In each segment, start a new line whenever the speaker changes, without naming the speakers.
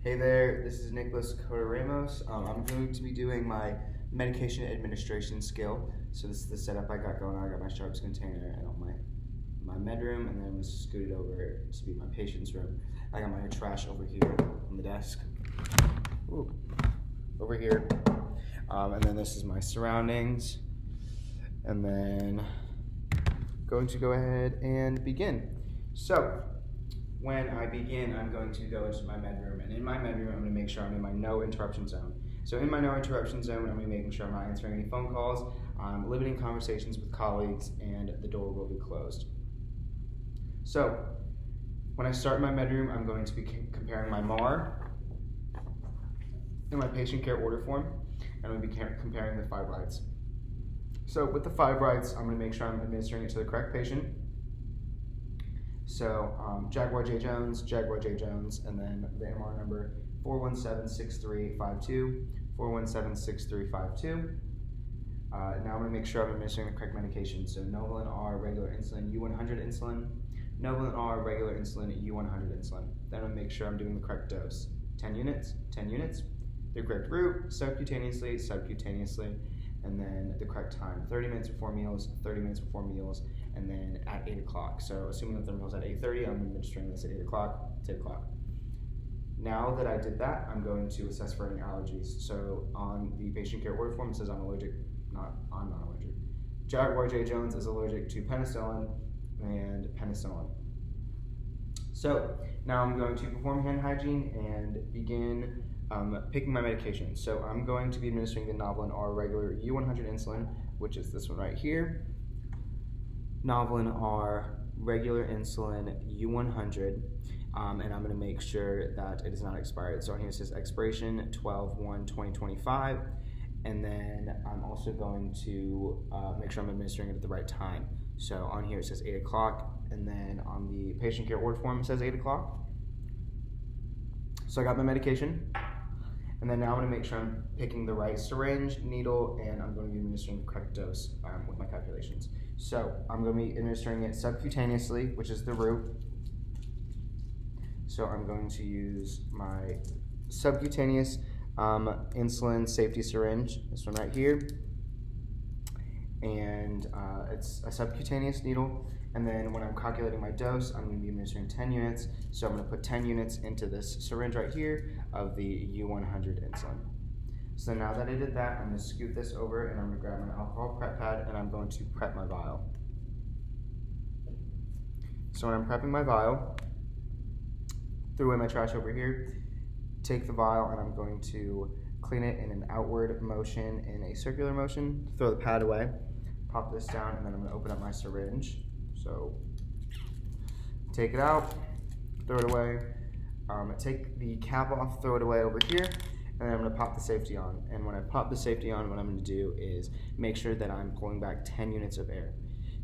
Hey there, this is Coda Ramos. I'm going to be doing my medication administration skill. So this is the setup I got going on. I got my sharps container and my med room, and then I'm going to scoot it over to be my patient's room. I got my trash over here on the desk. Ooh, over here. And then this is my surroundings. And then going to go ahead and begin. So when I begin, I'm going to go into my med room, and in my med room, I'm going to make sure I'm in my no interruption zone. So in my no interruption zone, I'm going to be making sure I'm not answering any phone calls, limiting conversations with colleagues, and the door will be closed. So when I start my med room, I'm going to be comparing my MAR and my patient care order form, and I'm going to be comparing the 5 rights. So with the 5 rights, I'm going to make sure I'm administering it to the correct patient. So Jaguar J. Jones, and then the MR number 4176352, 4176352. Now I'm going to make sure I'm administering the correct medication. So Novolin R, regular insulin, U100 insulin, Novolin R, regular insulin, U100 insulin. Then I'm going to make sure I'm doing the correct dose. 10 units, 10 units. The correct route, subcutaneously, and then the correct time, 30 minutes before meals, 30 minutes before meals, and then at 8 o'clock. So assuming that the meal's at 8:30, I'm administering this at 8 o'clock, it's 8 o'clock. Now that I did that, I'm going to assess for any allergies. So on the patient care order form, it says I'm not allergic. Jaguar J. Jones is allergic to penicillin and penicillin. So now I'm going to perform hand hygiene and begin picking my medication. So I'm going to be administering the Novolin R regular U100 insulin, which is this one right here. Novolin R regular insulin U100, and I'm going to make sure that it is not expired. So on here it says expiration 12/1/2025, and then I'm also going to make sure I'm administering it at the right time. So on here it says 8 o'clock, and then on the patient care order form it says 8 o'clock. So I got my medication. And then now I'm going to make sure I'm picking the right syringe, needle, and I'm going to be administering the correct dose with my calculations. So I'm going to be administering it subcutaneously, which is the route. So I'm going to use my subcutaneous insulin safety syringe, this one right here. And it's a subcutaneous needle. And then when I'm calculating my dose, I'm going to be administering 10 units. So I'm going to put 10 units into this syringe right here of the U100 insulin. So now that I did that, I'm going to scoot this over and I'm going to grab my alcohol prep pad and I'm going to prep my vial. So when I'm prepping my vial, throw away my trash over here, take the vial and I'm going to clean it in an outward motion, in a circular motion, throw the pad away, pop this down, and then I'm going to open up my syringe. So take it out, throw it away, take the cap off, throw it away over here, and then I'm going to pop the safety on. And when I pop the safety on, what I'm going to do is make sure that I'm pulling back 10 units of air.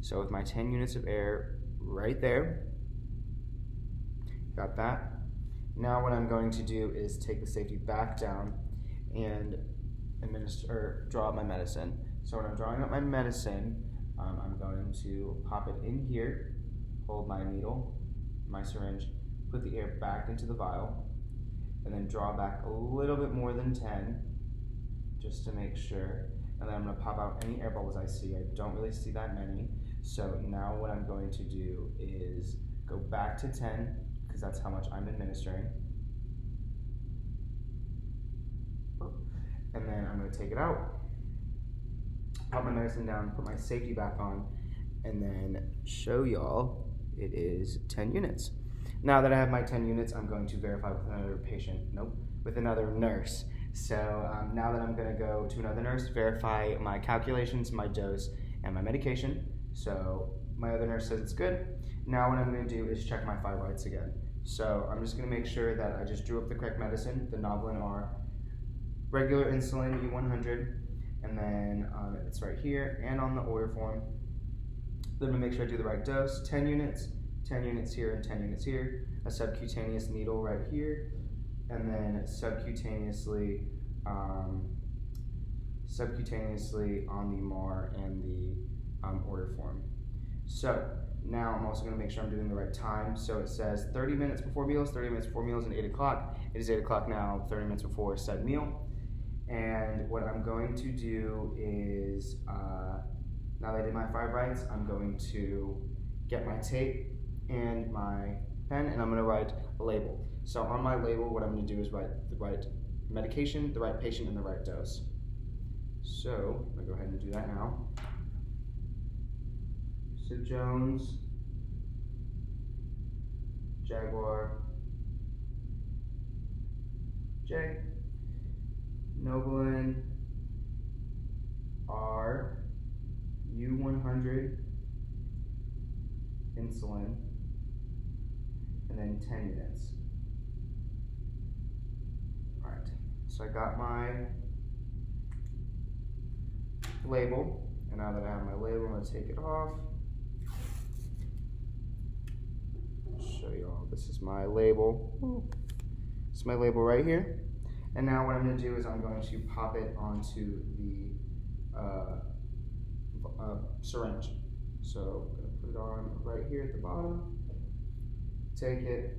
So with my 10 units of air right there, got that. Now what I'm going to do is take the safety back down and draw up my medicine. So when I'm drawing up my medicine, I'm going to pop it in here, hold my needle, my syringe, put the air back into the vial, and then draw back a little bit more than 10, just to make sure. And then I'm going to pop out any air bubbles I see. I don't really see that many. So now what I'm going to do is go back to 10, because that's how much I'm administering. And then I'm going to take it out, pop my medicine down, put my safety back on, and then show y'all it is 10 units. Now that I have my 10 units, I'm going to verify with another nurse. So now that I'm going to go to another nurse, verify my calculations, my dose, and my medication. So my other nurse says it's good. Now what I'm going to do is check my 5 rights again. So I'm just going to make sure that I just drew up the correct medicine, the Novolin R, regular insulin U100, and then it's right here and on the order form. Then I'm going to make sure I do the right dose, 10 units here and 10 units here, a subcutaneous needle right here, and then subcutaneously on the MAR and the order form. So Now I'm also going to make sure I'm doing the right time. So it says 30 minutes before meals, 30 minutes before meals, and 8 o'clock. It is 8 o'clock now, 30 minutes before said meal. And what I'm going to do is, now that I did my 5 rights, I'm going to get my tape and my pen, and I'm going to write a label. So on my label, what I'm going to do is write the right medication, the right patient, and the right dose. So I'm going to go ahead and do that now. So Jones, Jaguar, J, Novolin, R, U100, insulin, and then 10 units. All right, so I got my label, and now that I have my label, I'm going to take it off. Show you all, this is my label. This is my label right here. And now what I'm going to do is I'm going to pop it onto the syringe. So I'm going to put it on right here at the bottom. Take it.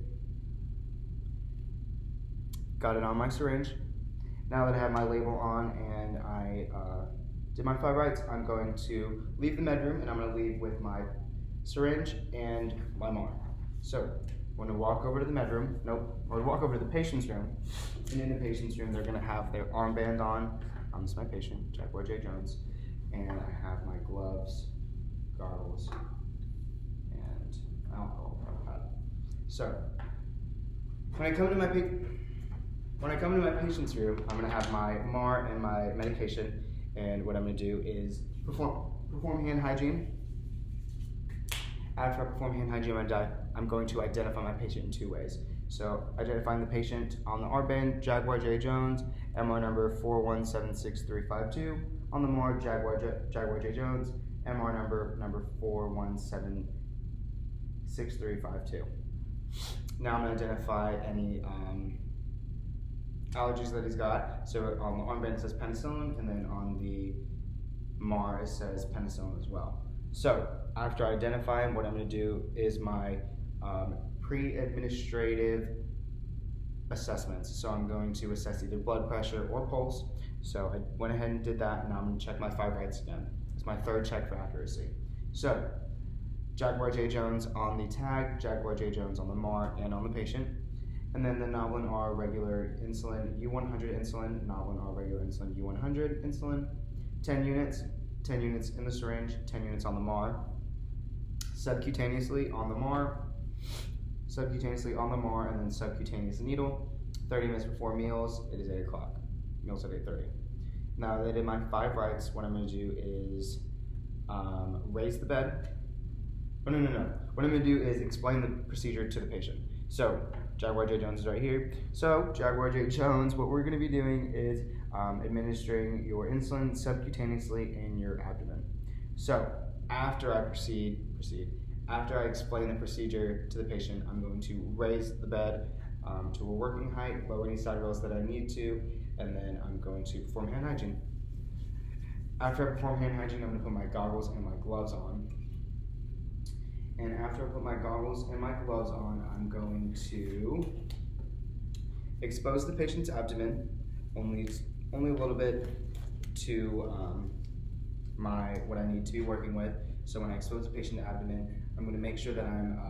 Got it on my syringe. Now that I have my label on and I did my 5 rights, I'm going to leave the med room, and I'm going to leave with my syringe and my MAR. So I'm going to walk over to the med room. Nope. I'm going to walk over to the patient's room. And in the patient's room, they're going to have their armband on. This is my patient, Jaguar J. Jones. And I have my gloves, goggles, and alcohol pad. So when I come to my patient's room, I'm going to have my MAR and my medication. And what I'm going to do is perform hand hygiene. After I perform hand hygiene, I'm going to identify my patient in 2 ways. So identifying the patient on the armband, Jaguar J. Jones, MR number 4176352. On the MAR, Jaguar J. Jones, MR number 4176352. Now I'm going to identify any allergies that he's got. So on the armband it says penicillin, and then on the MAR it says penicillin as well. So after I identify him, what I'm going to do is my pre-administrative assessments. So I'm going to assess either blood pressure or pulse. So I went ahead and did that, and now I'm going to check my 5 rights again. It's my 3rd check for accuracy. So Jaguar J. Jones on the tag, Jaguar J. Jones on the MAR and on the patient. And then the Novolin R regular insulin, U100 insulin, Novolin R regular insulin, U100 insulin, 10 units in the syringe, 10 units on the MAR, subcutaneously on the MAR, and then subcutaneous needle, 30 minutes before meals. It is 8 o'clock, meals at 8:30. Now that I did my 5 rights, what I'm going to do is raise the bed. Oh, no. What I'm going to do is explain the procedure to the patient. So Jaguar J. Jones is right here. So Jaguar J. Jones, what we're going to be doing is administering your insulin subcutaneously in your abdomen. So after I after I explain the procedure to the patient, I'm going to raise the bed to a working height, lower any side rails that I need to, and then I'm going to perform hand hygiene. After I perform hand hygiene, I'm going to put my goggles and my gloves on. And after I put my goggles and my gloves on, I'm going to expose the patient's abdomen, only a little bit to what I need to be working with. So when I expose the patient's abdomen, I'm going to make sure that I'm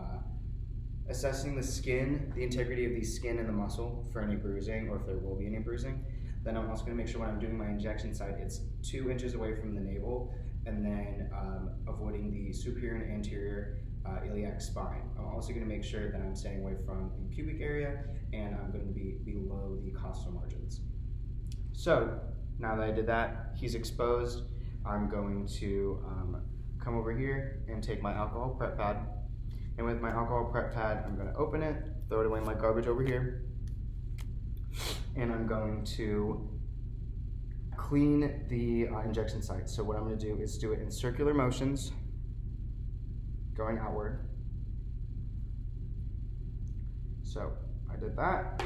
assessing the skin, the integrity of the skin and the muscle for any bruising, or if there will be any bruising. Then I'm also going to make sure when I'm doing my injection site, it's 2 inches away from the navel, and then avoiding the superior and anterior iliac spine. I'm also going to make sure that I'm staying away from the pubic area, and I'm going to be below the costal margins. So now that I did that, he's exposed. I'm going to come over here and take my alcohol prep pad. And with my alcohol prep pad, I'm going to open it, throw it away in my garbage over here, and I'm going to clean the injection site. So what I'm going to do is do it in circular motions, going outward. So I did that.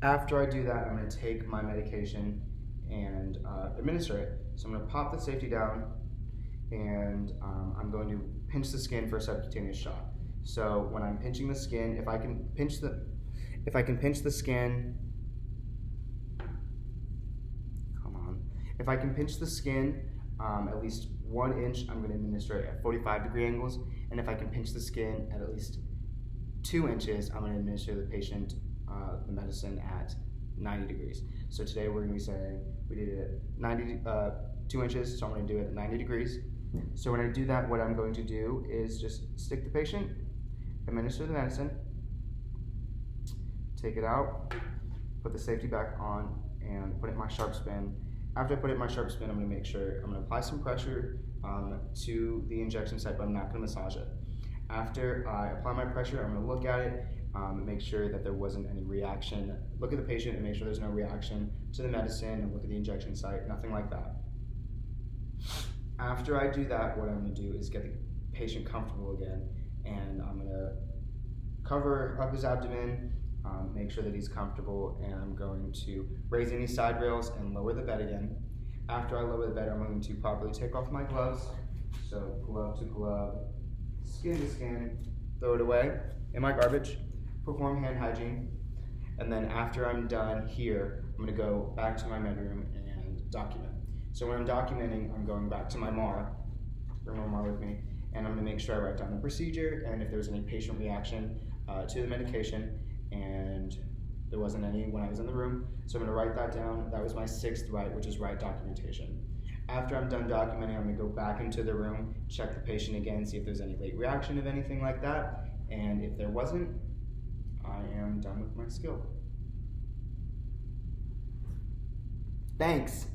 After I do that, I'm going to take my medication and administer it. So I'm going to pop the safety down, and I'm going to pinch the skin for a subcutaneous shot. So when I'm pinching the skin, if I can pinch the skin, if I can pinch the skin at least 1 inch, I'm going to administer it at 45-degree angles, and if I can pinch the skin at least 2 inches, I'm going to administer the patient the medicine at 90 degrees. So today we're going to be saying we did it at 2 inches, so I'm going to do it at 90 degrees. So when I do that, what I'm going to do is just stick the patient, administer the medicine, take it out, put the safety back on, and put it in my sharp spin. After I put it in my sharp spin, I'm going to make sure I'm going to apply some pressure to the injection site, but I'm not going to massage it. After I apply my pressure, I'm going to look at it, make sure that there wasn't any reaction. Look at the patient and make sure there's no reaction to the medicine, and look at the injection site, nothing like that. After I do that, what I'm going to do is get the patient comfortable again, and I'm going to cover up his abdomen, make sure that he's comfortable, and I'm going to raise any side rails and lower the bed again. After I lower the bed, I'm going to properly take off my gloves. So glove to glove, skin to skin, throw it away in my garbage, perform hand hygiene, and then after I'm done here, I'm going to go back to my bedroom and document. So when I'm documenting, I'm going back to my MAR, bring my MAR with me, and I'm going to make sure I write down the procedure and if there's any patient reaction to the medication, and there wasn't any when I was in the room. So I'm going to write that down. That was my 6th right, which is right documentation. After I'm done documenting, I'm going to go back into the room, check the patient again, see if there's any late reaction of anything like that, and if there wasn't, I am done with my skill. Thanks.